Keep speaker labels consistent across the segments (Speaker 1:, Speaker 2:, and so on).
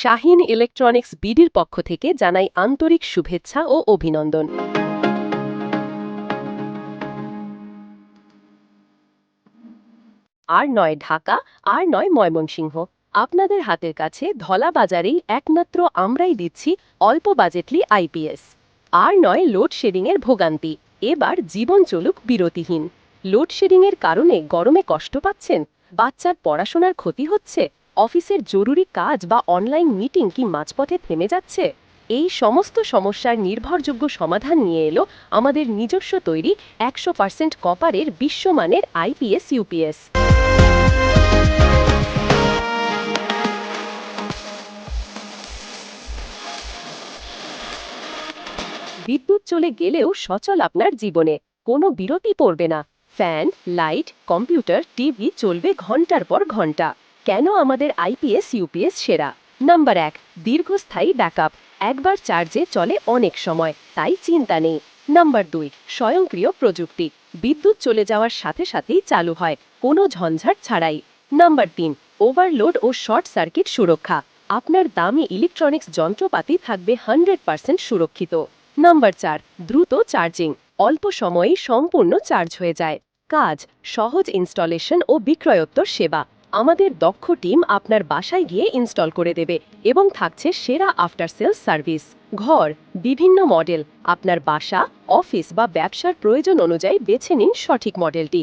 Speaker 1: Shahin electronics বিডির পক্ষ থেকে জানাই আন্তরিক শুভেচ্ছা ও অভিনন্দন। আর নয় ঢাকা, আর নয় ময়মনসিংহ, আপনাদের হাতের কাছে ধলা বাজারেই একমাত্র আমরাই দিচ্ছি অল্প বাজেটলি আইপিএস। আর নয় লোডশেডিংয়ের ভোগান্তি, এবার জীবন চলুক বিরতিহীন। লোডশেডিংয়ের কারণে গরমে কষ্ট পাচ্ছেন, বাচ্চার পড়াশোনার ক্ষতি হচ্ছে, অফিসের জরুরি কাজ বা অনলাইন মিটিং কি মাঝপথে থেমে যাচ্ছে? এই সমস্ত সমস্যার নির্ভরযোগ্য সমাধান নিয়ে এলো আমাদের নিজস্ব তৈরি 100% কপারের বিশ্বমানের আইপিএস ইউপিএস। বিদ্যুৎ চলে গেলেও সচল আপনার জীবনে কোনো বিরতি পড়বে না। ফ্যান, লাইট, কম্পিউটার, টিভি চলবে ঘন্টার পর ঘন্টা। কেন আমাদের আইপিএস ইউপিএস সেরা? নাম্বার 1, দীর্ঘস্থায়ী ব্যাকআপ। একবার চার্জে চলে অনেক সময়, তাই চিন্তা নেই। নাম্বার 2, স্বয়ংক্রিয় প্রযুক্তি। বিদ্যুৎ চলে যাওয়ার সাথে সাথেই চালু হয়, কোনো ঝঞ্ঝাট ছাড়াই। নাম্বার 3, ওভারলোড ও শর্ট সার্কিট সুরক্ষা। আপনার দামি ইলেকট্রনিক্স যন্ত্রপাতি থাকবে 100% সুরক্ষিত। নাম্বার 4, দ্রুত চার্জিং। অল্প সময়েই সম্পূর্ণ চার্জ হয়ে যায়। কাজ সহজ, ইনস্টলেশন ও বিক্রয়োত্তর সেবা। আমাদের দক্ষ টিম আপনার বাসায় গিয়ে ইনস্টল করে দেবে এবং থাকছে সেরা আফটার সেলস সার্ভিস। ঘর বিভিন্ন মডেল, আপনার বাসা, অফিস বা ব্যবসার প্রয়োজন অনুযায়ী বেছে নিন সঠিক মডেলটি।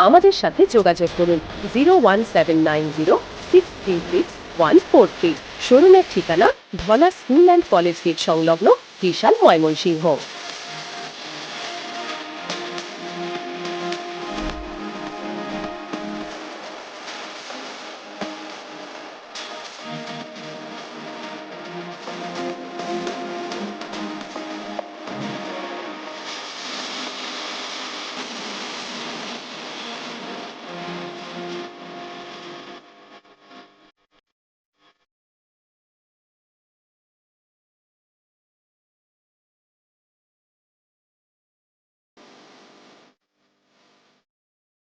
Speaker 1: আমাদের সাথে যোগাযোগ করুন 01790633143। শোরুমের ঠিকানা Dhola school and college gate সংলগ্ন, বিশাল, ময়মনসিংহ।